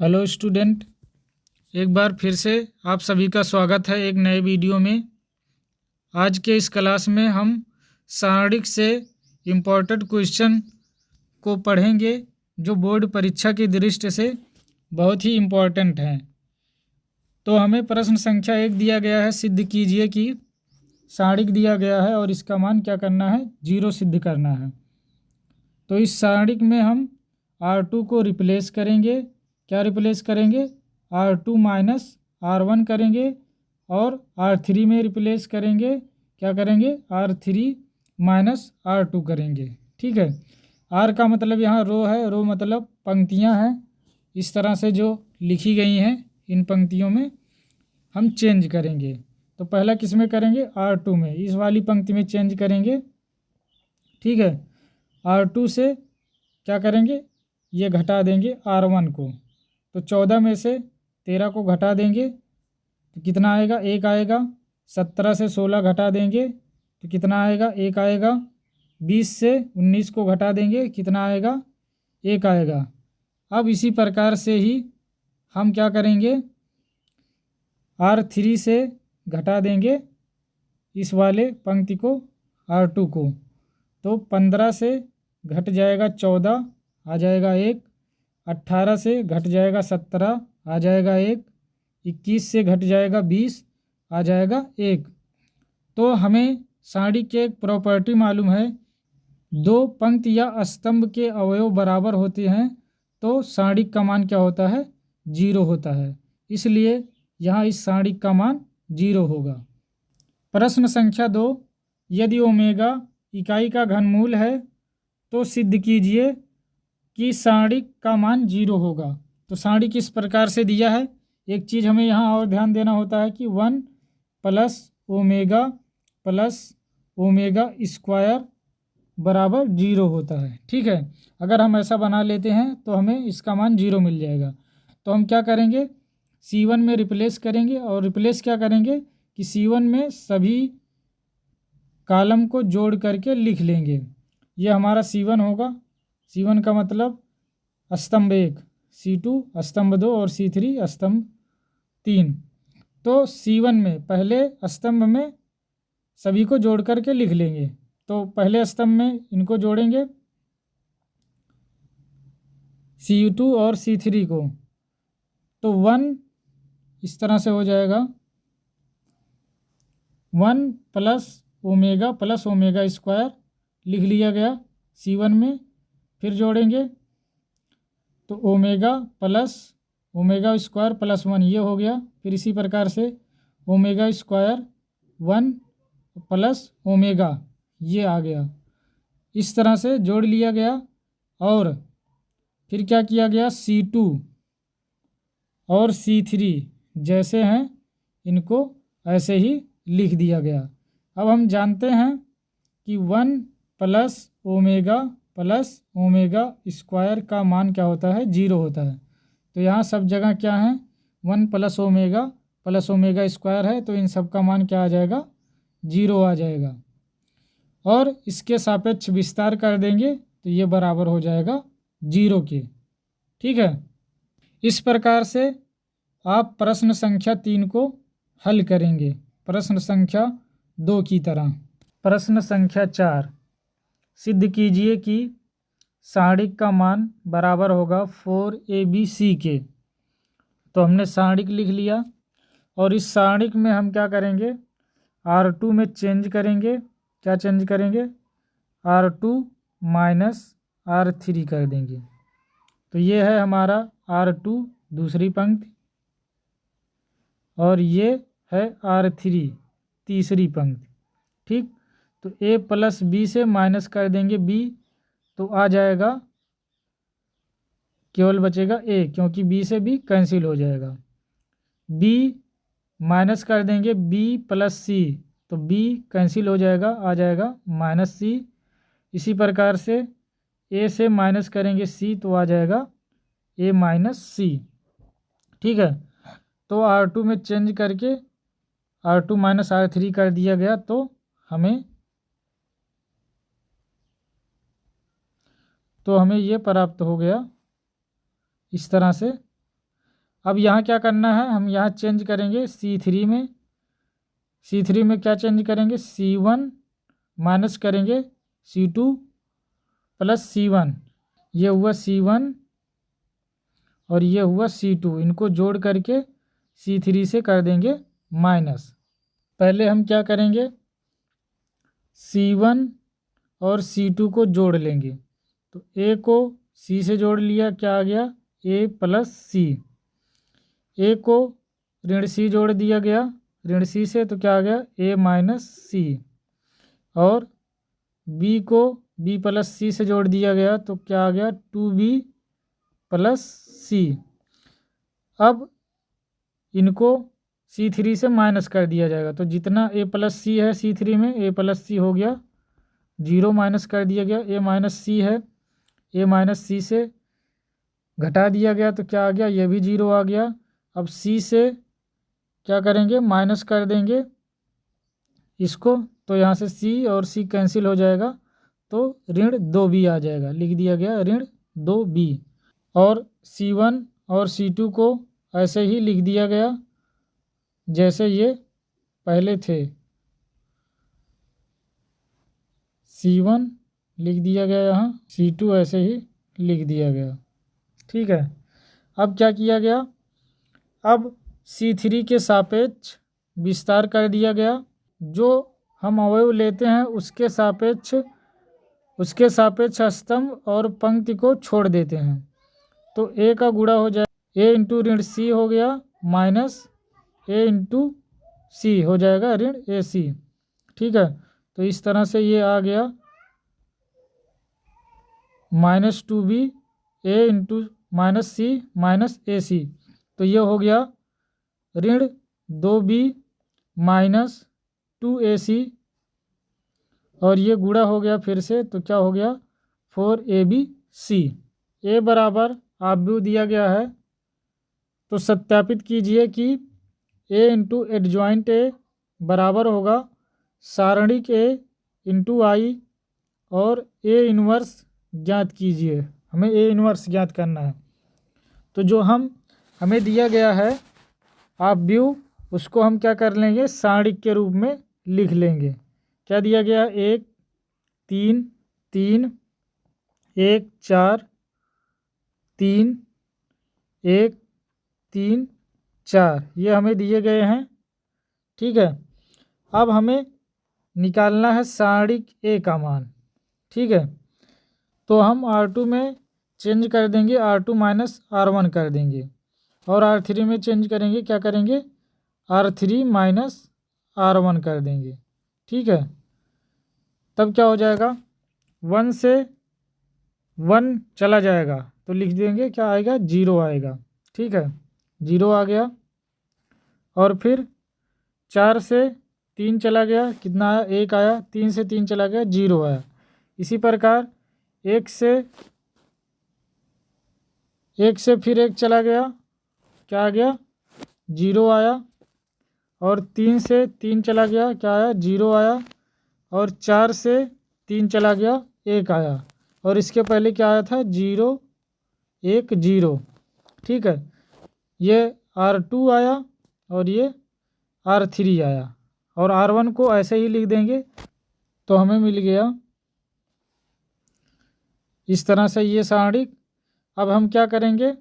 Hello student, एक बार फिर से आप सभी का स्वागत है एक नए वीडियो में। आज के इस क्लास में हम सारणिक से इम्पोर्टेंट क्वेश्चन को पढ़ेंगे जो बोर्ड परीक्षा की दृष्टि से बहुत ही इम्पोर्टेंट हैं। तो हमें प्रश्न संख्या 1 दिया गया है, सिद्ध कीजिए कि सारणिक दिया गया है और इसका मान क्या करना है, 0 सिद्ध करना है। तो इस सारणिक में हम R2 को रिप्लेस करेंगे। क्या रिप्लेस करेंगे? R2 माइनस R1 करेंगे और R3 में रिप्लेस करेंगे। क्या करेंगे? R3 माइनस R2 करेंगे। ठीक है। R का मतलब यहाँ रो है, रो मतलब पंक्तियाँ हैं। इस तरह से जो लिखी गई हैं इन पंक्तियों में हम चेंज करेंगे। तो पहला किस में करेंगे? R2 में, इस वाली पंक्ति में चेंज करेंगे। ठीक है। R2 से क्या करेंगे? ये घटा देंगे R1 को। तो 14 में से 13 को घटा देंगे तो कितना आएगा? 1 आएगा। 17 से 16 घटा देंगे तो कितना आएगा? 1 आएगा। 20 से 19 को घटा देंगे, कितना आएगा? 1 आएगा। अब इसी प्रकार से ही हम क्या करेंगे? R3 से घटा देंगे इस वाले पंक्ति को, R2 को। तो 15 से घट जाएगा 14, आ जाएगा 1। 18 से घट जाएगा 17, आ जाएगा 1। 21 से घट जाएगा 20, आ जाएगा 1। तो हमें सारणी के एक प्रॉपर्टी मालूम है, दो पंक्ति या स्तंभ के अवयव बराबर होते हैं तो सारणी का मान क्या होता है? 0 होता है। इसलिए यहाँ इस सारणी का मान 0 होगा। प्रश्न संख्या 2, यदि ओमेगा इकाई का घनमूल है तो सिद्ध कीजिए कि सारणी का मान 0 होगा। तो सारणी किस प्रकार से दिया है? एक चीज़ हमें यहाँ और ध्यान देना होता है कि 1 प्लस ओमेगा स्क्वायर बराबर 0 होता है। ठीक है। अगर हम ऐसा बना लेते हैं तो हमें इसका मान 0 मिल जाएगा। तो हम क्या करेंगे? C1 में रिप्लेस करेंगे और रिप्लेस क्या करेंगे कि C1 में सभी कॉलम को जोड़ करके लिख लेंगे। ये हमारा C1 होगा। C1 का मतलब स्तंभ 1, C2 स्तंभ 2 और C3 स्तंभ 3। तो C1 में पहले स्तंभ में सभी को जोड़ करके लिख लेंगे। तो पहले स्तंभ में इनको जोड़ेंगे C2 और C3 को, तो 1 इस तरह से हो जाएगा। 1 प्लस ओमेगा स्क्वायर लिख लिया गया C1 में। फिर जोड़ेंगे तो ओमेगा स्क्वायर प्लस 1 ये हो गया। फिर इसी प्रकार से ओमेगा स्क्वायर 1 प्लस ओमेगा ये आ गया। इस तरह से जोड़ लिया गया। और फिर क्या किया गया? C2 और C3 जैसे हैं इनको ऐसे ही लिख दिया गया। अब हम जानते हैं कि 1 प्लस ओमेगा स्क्वायर का मान क्या होता है? 0 होता है। तो यहाँ सब जगह क्या है? 1 प्लस ओमेगा स्क्वायर है, तो इन सब का मान क्या आ जाएगा? 0 आ जाएगा। और इसके सापेक्ष विस्तार कर देंगे तो ये बराबर हो जाएगा 0 के। ठीक है। इस प्रकार से आप प्रश्न संख्या 3 को हल करेंगे प्रश्न संख्या 2 की तरह। प्रश्न संख्या 4, सिद्ध कीजिए कि सारणिक का मान बराबर होगा 4ABC के। तो हमने सारणिक लिख लिया और इस सारणिक में हम क्या करेंगे? R2 में चेंज करेंगे। क्या चेंज करेंगे? R2 माइनस R3 कर देंगे। तो ये है हमारा R2 दूसरी पंक्ति और ये है R3 तीसरी पंक्ति। ठीक। तो A प्लस B से माइनस कर देंगे B, तो आ जाएगा, केवल बचेगा A, क्योंकि B से B कैंसिल हो जाएगा। B माइनस कर देंगे B प्लस C, तो B कैंसिल हो जाएगा, आ जाएगा माइनस C। इसी प्रकार से A से माइनस करेंगे C, तो आ जाएगा A माइनस C। ठीक है। तो R2 में चेंज करके R2 माइनस R3 कर दिया गया, तो हमें ये प्राप्त हो गया इस तरह से। अब यहाँ क्या करना है, हम यहाँ चेंज करेंगे C3 में। C3 में क्या चेंज करेंगे, C1 माइनस करेंगे C2 प्लस C1। ये हुआ C1 और ये हुआ C2, इनको जोड़ करके C3 से कर देंगे माइनस। पहले हम क्या करेंगे, C1 और C2 को जोड़ लेंगे। तो A को C से जोड़ लिया, क्या आ गया, A प्लस C। A को ऋण C जोड़ दिया गया ऋण C से, तो क्या आ गया, A माइनस C। और B को B प्लस C से जोड़ दिया गया, तो क्या आ गया, 2B प्लस C। अब इनको C3 से माइनस कर दिया जाएगा, तो जितना A प्लस C है C3 में, A प्लस C हो गया 0 माइनस कर दिया गया। A माइनस C है, A माइनस C से घटा दिया गया, तो क्या आ गया, ये भी 0 आ गया। अब C से क्या करेंगे, माइनस कर देंगे इसको, तो यहाँ से C और C कैंसिल हो जाएगा, तो ऋण 2B आ जाएगा, लिख दिया गया ऋण 2B। और C1 और C2 को ऐसे ही लिख दिया गया जैसे ये पहले थे। C1 लिख दिया गया यहाँ, C2 ऐसे ही लिख दिया गया। ठीक है, अब क्या किया गया, अब C3 के सापेक्ष विस्तार कर दिया गया। जो हम अवयव लेते हैं उसके सापेक्ष स्तंभ और पंक्ति को छोड़ देते हैं। तो A का गुणा हो जाए, A इंटू ऋण C हो गया माइनस A इंटू C हो जाएगा ऋण AC। ठीक है, तो इस तरह से ये आ गया minus 2B A into minus C minus AC। तो ये हो गया ऋण 2B माइनस 2AC, और ये गुणा हो गया फिर से, तो क्या हो गया 4ABC। A बराबर आव्यूह दिया गया है, तो सत्यापित कीजिए कि A इंटू एडजॉइंट A बराबर होगा सारणिक A इंटू I, और A इन्वर्स ज्ञात कीजिए। हमें A इन्वर्स ज्ञात करना है। तो जो हमें दिया गया है आव्यूह, उसको हम क्या कर लेंगे, सारणिक के रूप में लिख लेंगे। क्या दिया गया, 1 3 3 1 4 3 1 3 4, ये हमें दिए गए हैं। ठीक है, अब हमें निकालना है सारणिक A का मान। ठीक है, तो हम R2 में चेंज कर देंगे, R2 माइनस R1 कर देंगे, और R3 में चेंज करेंगे, क्या करेंगे, R3 माइनस R1 कर देंगे। ठीक है, तब क्या हो जाएगा, 1 से 1 चला जाएगा, तो लिख देंगे क्या आएगा, 0 आएगा। ठीक है, 0 आ गया। और फिर 4 से 3 चला गया, कितना आया, 1 आया। 3 से 3 चला गया, 0 आया। इसी प्रकार 1 से फिर 1 चला गया, क्या आ गया, 0 आया। और 3 से 3 चला गया, क्या आया, 0 आया। और 4 से 3 चला गया, 1 आया। और इसके पहले क्या आया था, 0 1 0। ठीक है, ये R2 आया और ये R3 आया, और R1 को ऐसे ही लिख देंगे, तो हमें मिल गया इस तरह से ये सारणिक। अब हम क्या करेंगे,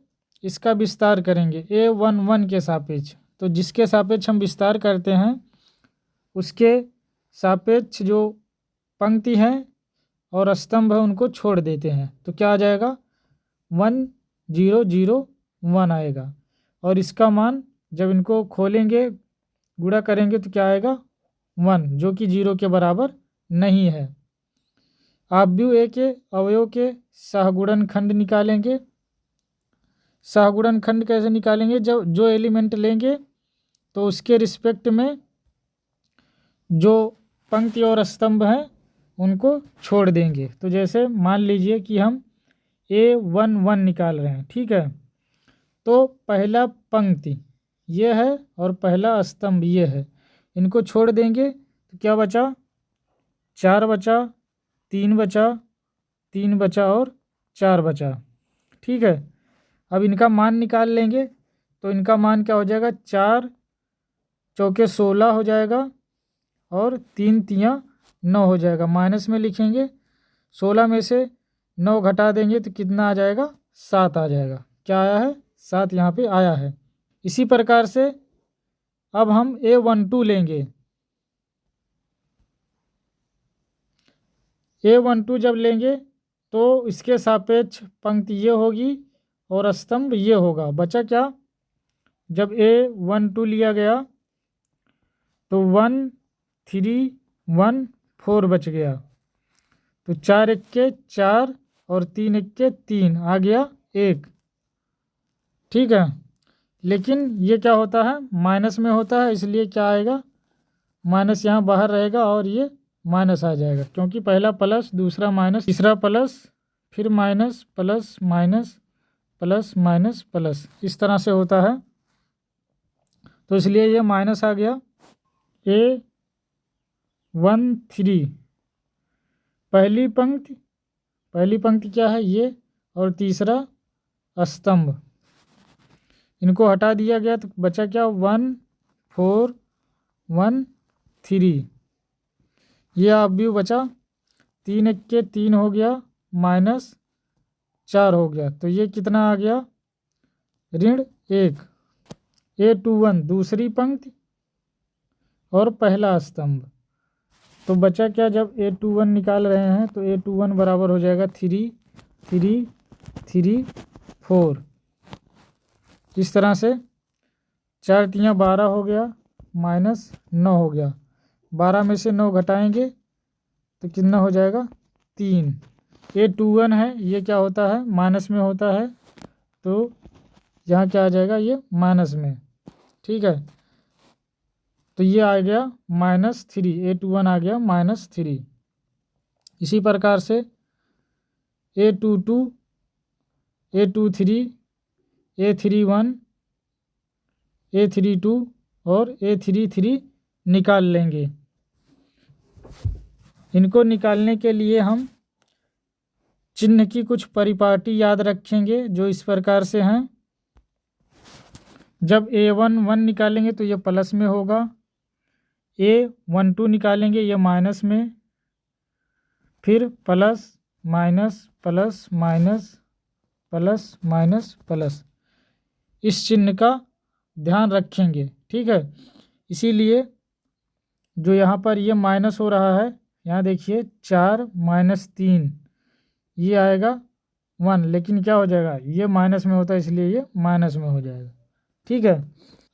इसका विस्तार करेंगे A11 के सापेक्ष। तो जिसके सापेक्ष हम विस्तार करते हैं उसके सापेक्ष जो पंक्ति है और स्तंभ है उनको छोड़ देते हैं, तो क्या आ जाएगा, 1 0 0 1 आएगा। और इसका मान जब इनको खोलेंगे, गुणा करेंगे, तो क्या आएगा, 1, जो कि 0 के बराबर नहीं है। आव्यूह A के अवयव के सहगुणनखंड निकालेंगे। सहगुणनखंड कैसे निकालेंगे, जब जो एलिमेंट लेंगे तो उसके रिस्पेक्ट में जो पंक्ति और स्तंभ हैं उनको छोड़ देंगे। तो जैसे मान लीजिए कि हम A11 निकाल रहे हैं। ठीक है, तो पहला पंक्ति ये है और पहला स्तंभ ये है, इनको छोड़ देंगे, तो क्या बचा, 4 बचा, 3 बचा, 3 बचा और 4 बचा। ठीक है, अब इनका मान निकाल लेंगे, तो इनका मान क्या हो जाएगा, 4 चौके 16 हो जाएगा और 3 तियाँ 9 हो जाएगा। माइनस में लिखेंगे, 16 में से 9 घटा देंगे तो कितना आ जाएगा, 7 आ जाएगा। क्या आया है, 7 यहाँ पे आया है। इसी प्रकार से अब हम A12 लेंगे। A12 जब लेंगे तो इसके सापेक्ष पंक्ति ये होगी और स्तंभ ये होगा। बचा क्या, जब A12 लिया गया तो 1 3 1 4 बच गया, तो 4 एक्के 4 और 3 एक्के 3 आ गया 1। ठीक है, लेकिन ये क्या होता है, माइनस में होता है, इसलिए क्या आएगा, माइनस यहाँ बाहर रहेगा और ये माइनस आ जाएगा, क्योंकि पहला प्लस दूसरा माइनस तीसरा प्लस फिर minus plus minus plus minus plus, इस तरह से होता है। तो इसलिए ये माइनस आ गया। A13 पहली पंक्ति क्या है, ये, और तीसरा स्तंभ, इनको हटा दिया गया तो बचा क्या, 1 4 1 3, ये अवयव बचा। 3 एक्के 3 हो गया माइनस 4 हो गया, तो ये कितना आ गया, ऋण 1। A21 दूसरी पंक्ति और पहला स्तंभ, तो बचा क्या, जब A21 निकाल रहे हैं तो A21 बराबर हो जाएगा 3 3 3 4। इस तरह से 4 तियाँ 12 हो गया माइनस 9 हो गया। 12 में से 9 घटाएंगे तो कितना हो जाएगा, 3। A21 है, ये क्या होता है, माइनस में होता है, तो यहाँ क्या आ जाएगा, ये माइनस में। ठीक है, तो ये आ गया -3, A21 आ गया -3। इसी प्रकार से A22 A23 A31 A32 और A33 निकाल लेंगे। इनको निकालने के लिए हम चिन्ह की कुछ परिपाटी याद रखेंगे, जो इस प्रकार से हैं। जब A11 निकालेंगे तो ये प्लस में होगा, A12 निकालेंगे ये माइनस में, फिर plus minus plus minus plus minus plus, इस चिन्ह का ध्यान रखेंगे। ठीक है, इसीलिए जो यहाँ पर ये माइनस हो रहा है, यहाँ देखिए 4 -3, ये आएगा 1, लेकिन क्या हो जाएगा, ये माइनस में होता है, इसलिए ये माइनस में हो जाएगा। ठीक है,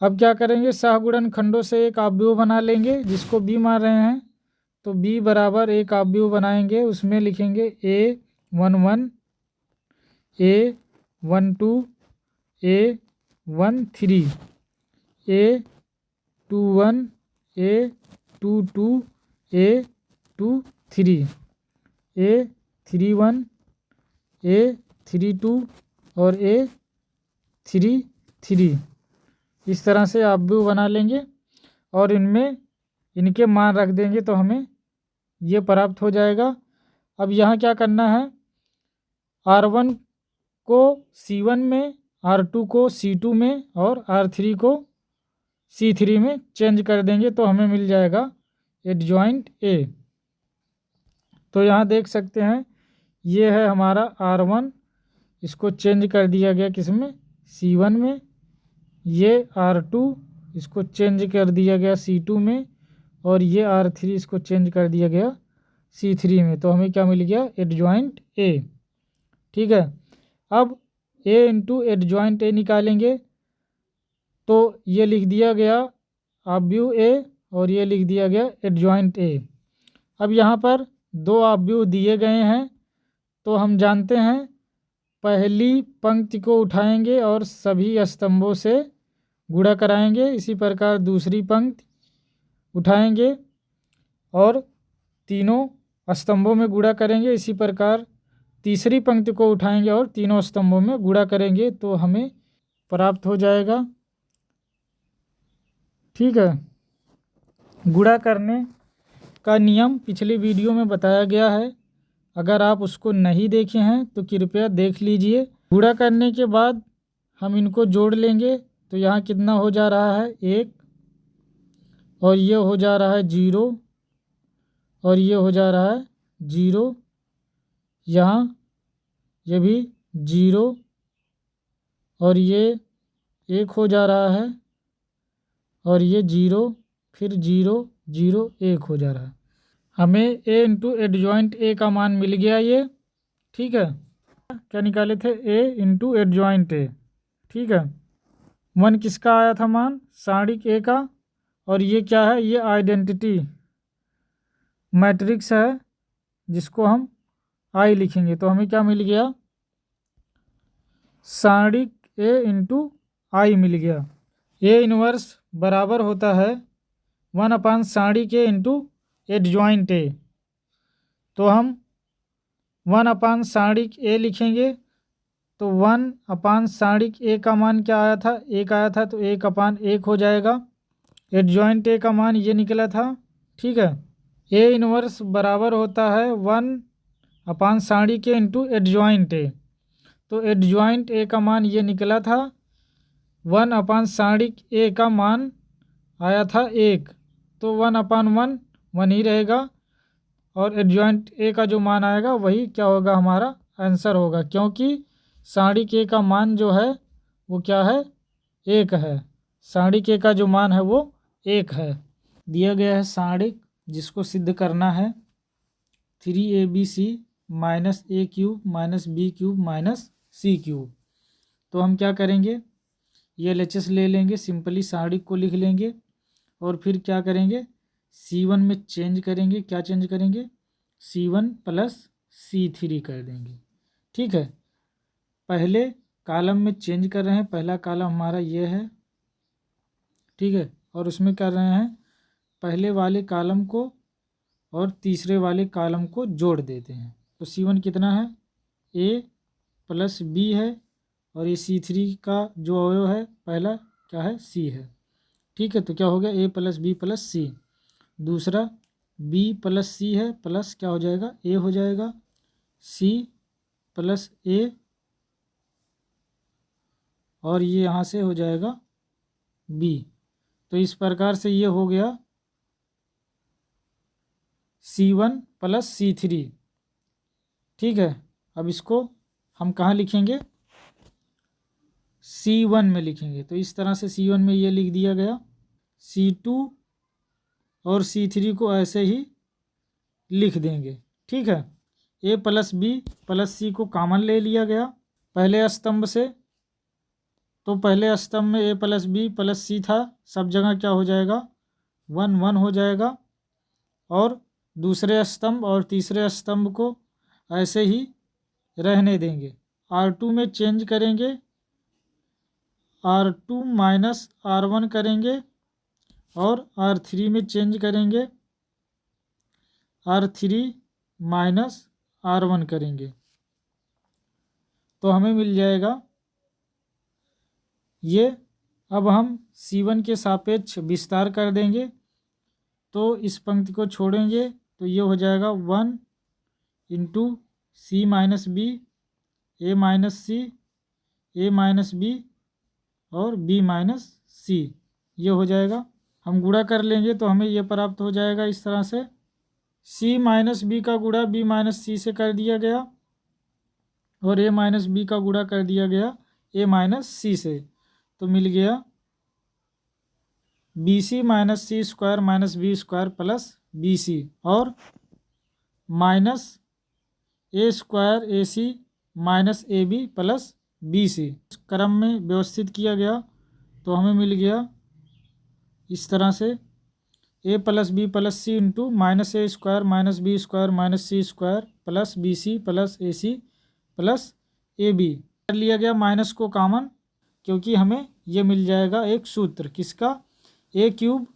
अब क्या करेंगे, सहगुणन खंडों से एक अवयव बना लेंगे, जिसको B मान रहे हैं, तो B बराबर एक अवयव बनाएंगे, उसमें लिखेंगे A11 A12 A13 A21 A22 A23 A31 A32 और A33, इस तरह से अवयव बना लेंगे और इनमें इनके मान रख देंगे तो हमें ये प्राप्त हो जाएगा। अब यहाँ क्या करना है, R1 को C1 में, R2 को C2 में और R3 को C3 में चेंज कर देंगे, तो हमें मिल जाएगा एडजॉइंट A। तो यहाँ देख सकते हैं, ये है हमारा R1, इसको चेंज कर दिया गया किसमें, C1 में। ये R2, इसको चेंज कर दिया गया C2 में, और ये R3, इसको चेंज कर दिया गया C3 में। तो हमें क्या मिल गया, एडजॉइंट A। ठीक है, अब A इंटू एडजॉइंट A निकालेंगे, तो ये लिख दिया गया अवयव A और ये लिख दिया गया एडजॉइंट A। अब यहाँ पर दो अवयव दिए गए हैं, तो हम जानते हैं पहली पंक्ति को उठाएंगे और सभी स्तंभों से गुणा कराएंगे। इसी प्रकार दूसरी पंक्ति उठाएंगे और तीनों स्तंभों में गुणा करेंगे। इसी प्रकार तीसरी पंक्ति को उठाएंगे और तीनों स्तंभों में गुणा करेंगे, तो हमें प्राप्त हो जाएगा। ठीक है, गुणा करने का नियम पिछली वीडियो में बताया गया है, अगर आप उसको नहीं देखे हैं तो कृपया देख लीजिए। गुणा करने के बाद हम इनको जोड़ लेंगे, तो तो यहाँ कितना हो जा रहा है 1, और ये हो जा रहा है 0, और ये हो जा रहा है 0, यहाँ ये भी 0, और ये 1 हो जा रहा है, और ये 0, फिर 0 0 1 हो जा रहा है। हमें a इंटू एडजॉइंट a का मान मिल गया ये, ठीक है। क्या निकाले थे, a इंटू एडजॉइंट a, ठीक है। 1 किसका आया था मान, सारणिक a का, और ये क्या है, ये आइडेंटिटी मैट्रिक्स है जिसको हम I लिखेंगे। तो हमें क्या मिल गया, सारणिक a इंटू I मिल गया। a इनवर्स बराबर होता है 1 सारणिक a इंटू एडजॉइंट a। तो हम 1 सारणिक a लिखेंगे, तो 1 सारणिक a का मान क्या आया था, 1 आया था, तो 1/1 हो जाएगा। एडजॉइंट a का मान ये निकला था, ठीक है। a इनवर्स बराबर होता है 1 सारणिक a इंटू एडजॉइंट a। तो एडजॉइंट a का मान ये निकला था, 1 सारणिक a का मान आया था 1, तो 1/1 1 ही रहेगा, और एडजॉइंट a का जो मान आएगा वही क्या होगा, हमारा आंसर होगा, क्योंकि सारणिक a का मान जो है वो क्या है, 1 है। सारणिक a का जो मान है वो 1 है। दिया गया है सारणिक जिसको सिद्ध करना है 3abc minus a cube minus b cube minus c cube. तो हम क्या करेंगे, ये LHS ले लेंगे, सिंपली सारणिक को लिख लेंगे, और फिर क्या करेंगे, C1 में चेंज करेंगे। क्या चेंज करेंगे, C1 प्लस C3 कर देंगे, ठीक है। पहले कॉलम में चेंज कर रहे हैं, पहला कॉलम हमारा ये है, ठीक है, और उसमें कर रहे हैं पहले वाले कॉलम को और तीसरे वाले कॉलम को जोड़ देते हैं। तो C1 कितना है, A प्लस B है, और ये C3 का जो अवयव है पहला क्या है, C है, ठीक है। तो क्या हो गया, A plus B plus C। दूसरा B प्लस C है, प्लस क्या हो जाएगा, A हो जाएगा, C प्लस A, और ये यहाँ से हो जाएगा B। तो इस प्रकार से ये हो गया C1 प्लस C3, ठीक है। अब इसको हम कहाँ लिखेंगे, C1 में लिखेंगे। तो इस तरह से C1 में ये लिख दिया गया। C2 और C3 को ऐसे ही लिख देंगे, ठीक है। A plus B plus C को कॉमन ले लिया गया पहले स्तंभ से, तो पहले स्तंभ में A plus B plus C था, सब जगह क्या हो जाएगा, 1 1 हो जाएगा। और दूसरे स्तंभ और तीसरे स्तंभ को ऐसे ही रहने देंगे। R2 में चेंज करेंगे, R2 माइनस R1 करेंगे, और R3 में चेंज करेंगे, R3 माइनस R1 करेंगे। तो हमें मिल जाएगा ये। अब हम C1 के सापेक्ष विस्तार कर देंगे, तो इस पंक्ति को छोड़ेंगे, तो ये हो जाएगा 1 into C minus B, A minus C, A minus B, और B माइनस C, ये हो जाएगा। हम गुणा कर लेंगे तो हमें ये प्राप्त हो जाएगा इस तरह से, C माइनस B का गुणा B माइनस C से कर दिया गया, और A माइनस B का गुणा कर दिया गया A माइनस C से। तो मिल गया BC minus C square minus B square plus BC, और minus A square AC minus AB plus BC क्रम में व्यवस्थित किया गया। तो हमें मिल गया इस तरह से A plus B plus C into minus A square minus B square minus C square plus BC plus AC plus AB कर लिया गया माइनस को कॉमन, क्योंकि हमें ये मिल जाएगा एक सूत्र किसका, A cube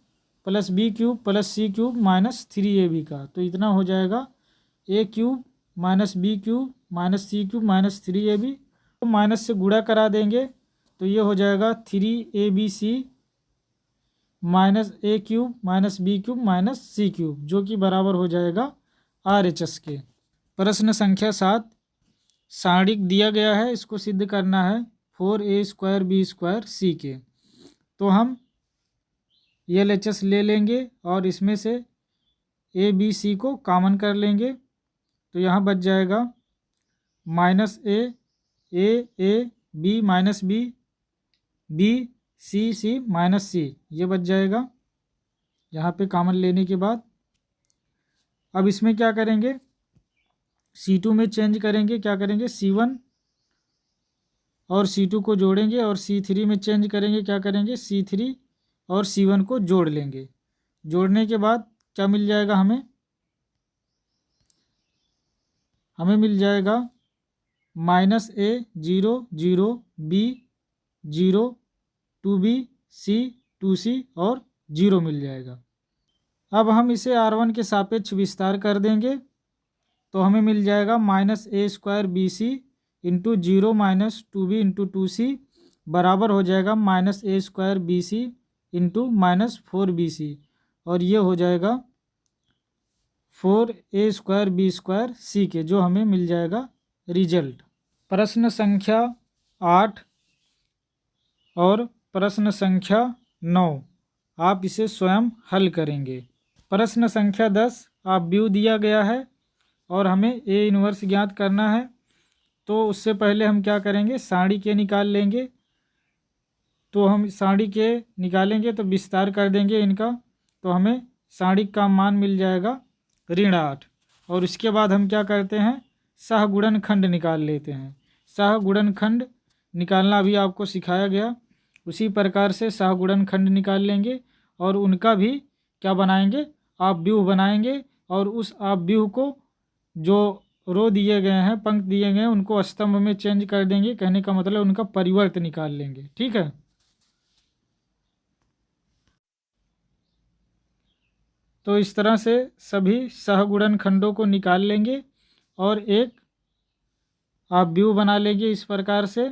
plus B cube plus C cube minus 3AB का। तो इतना हो जाएगा A cube minus B cube minus C cube minus 3AB, तो माइनस से गुणा करा देंगे, तो ये हो जाएगा 3ABC minus A cube minus B cube minus C cube, जो कि बराबर हो जाएगा RHS के। प्रश्न संख्या 7, सारणिक दिया गया है, इसको सिद्ध करना है 4A square B square C के। तो हम LHS ले लेंगे और इसमें से ए बी सी को कॉमन कर लेंगे। तो यहाँ बच जाएगा माइनस ए बी माइनस बी, बी सी माइनस सी, ये बच जाएगा यहाँ पे कॉमन लेने के बाद। अब इसमें क्या करेंगे, C2 में चेंज करेंगे, क्या करेंगे C1 और C2 को जोड़ेंगे और C3 में चेंज करेंगे, क्या करेंगे C3 और C1 को जोड़ लेंगे। जोड़ने के बाद क्या मिल जाएगा, हमें मिल जाएगा माइनस ए 0 0 बी 0 2b सी 2c और 0 मिल जाएगा। अब हम इसे R1 के सापेक्ष विस्तार कर देंगे तो हमें मिल जाएगा minus A square B C into 0 minus 2b into 2c बराबर हो जाएगा minus A square B C into minus 4bc, और ये हो जाएगा 4a स्क्वायर बी स्क्वायर सी के, जो हमें मिल जाएगा रिजल्ट। प्रश्न संख्या 8 और प्रश्न संख्या 9 आप इसे स्वयं हल करेंगे। प्रश्न संख्या 10 आप व्यू दिया गया है और हमें ए इन्वर्स ज्ञात करना है। तो उससे पहले हम क्या करेंगे, साड़ी के निकाल लेंगे। तो हम साड़ी के निकालेंगे तो विस्तार कर देंगे इनका, तो हमें साड़ी का मान मिल जाएगा ऋण 8। और उसके बाद हम क्या करते हैं, सहगुणनखंड निकाल लेते हैं। सहगुणनखंड निकालना अभी आपको सिखाया गया, उसी प्रकार से सहगुणनखंड निकाल लेंगे और उनका भी क्या बनाएंगे, अपव्यूह बनाएंगे। और उस अपव्यूह को जो रो दिए गए हैं, पंक्ति दिए गए हैं, उनको स्तंभ में चेंज कर देंगे। कहने का मतलब उनका परिवर्त निकाल लेंगे। ठीक है, तो इस तरह से सभी सहगुणनखंडों को निकाल लेंगे और एक अपव्यूह बना लेंगे इस प्रकार से।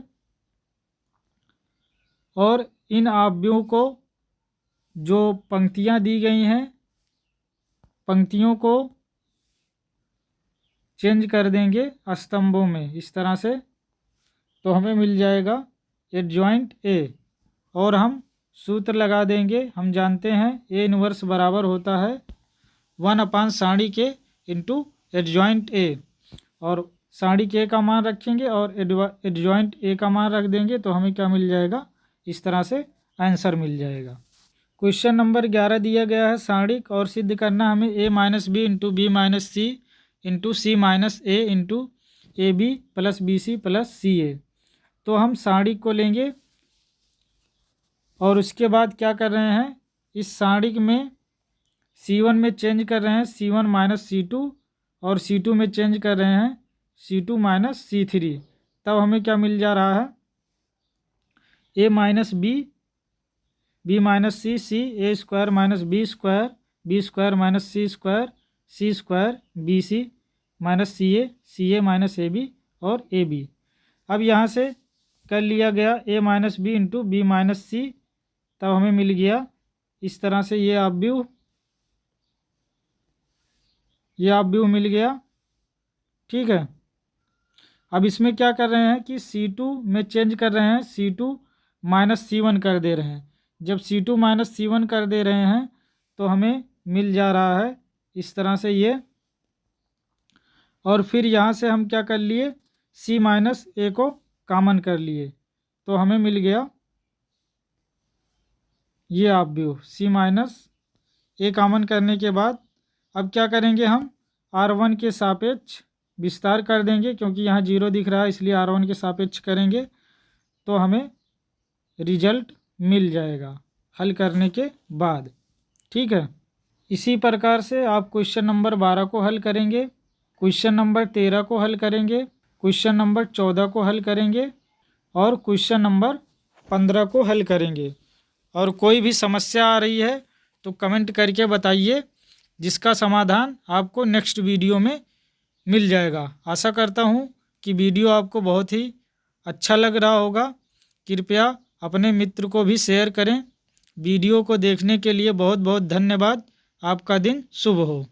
और इन अपव्यूह को जो पंक्तियां दी गई हैं, पंक्तियों को चेंज कर देंगे स्तंभों में इस तरह से। तो हमें मिल जाएगा एडजॉइंट ए, और हम सूत्र लगा देंगे। हम जानते हैं ए इनवर्स बराबर होता है 1 साड़ी के इंटू एडजॉइंट ए, और साड़ी के का मान रखेंगे और एडजॉइंट ए का मान रख देंगे। तो हमें क्या मिल जाएगा, इस तरह से आंसर मिल जाएगा। क्वेश्चन नंबर 11 दिया गया है सारणिक, और सिद्ध करना हमें a minus B into B minus C into C minus A into A B plus B C plus C A. तो हम सारणिक को लेंगे और उसके बाद क्या कर रहे हैं, इस सारणिक में C1 में चेंज कर रहे हैं C1 माइनस C2, और C2 में चेंज कर रहे हैं C2 माइनस C3। तब हमें क्या मिल जा रहा है, a minus b minus c a square minus b square minus c square B C minus c a minus A b और ए बी। अब यहाँ से कर लिया गया a minus B into B minus C, तब हमें मिल गया इस तरह से ये अपव्यूह मिल गया। ठीक है, अब इसमें क्या कर रहे हैं कि C2 में चेंज कर रहे हैं, C2 माइनस C1 कर दे रहे हैं। जब C2 माइनस C1 कर दे रहे हैं तो हमें मिल जा रहा है इस तरह से ये। और फिर यहाँ से हम क्या कर लिए, C माइनस ए को कॉमन कर लिए, तो हमें मिल गया ये अपव्यूह। C माइनस ए कॉमन करने के बाद अब क्या करेंगे, हम R1 के सापेक्ष विस्तार कर देंगे, क्योंकि यहाँ 0 दिख रहा है इसलिए R1 के सापेक्ष करेंगे तो हमें रिजल्ट मिल जाएगा हल करने के बाद। ठीक है, इसी प्रकार से आप क्वेश्चन नंबर 12 को हल करेंगे, क्वेश्चन नंबर 13 को हल करेंगे, क्वेश्चन नंबर 14 को हल करेंगे और क्वेश्चन नंबर 15 को हल करेंगे। और कोई भी समस्या आ रही है तो कमेंट करके बताइए, जिसका समाधान आपको नेक्स्ट वीडियो में मिल जाएगा। आशा करता हूँ कि वीडियो आपको बहुत ही अच्छा लग रहा होगा। कृपया अपने मित्र को भी शेयर करें। वीडियो को देखने के लिए बहुत बहुत धन्यवाद। आपका दिन शुभ हो।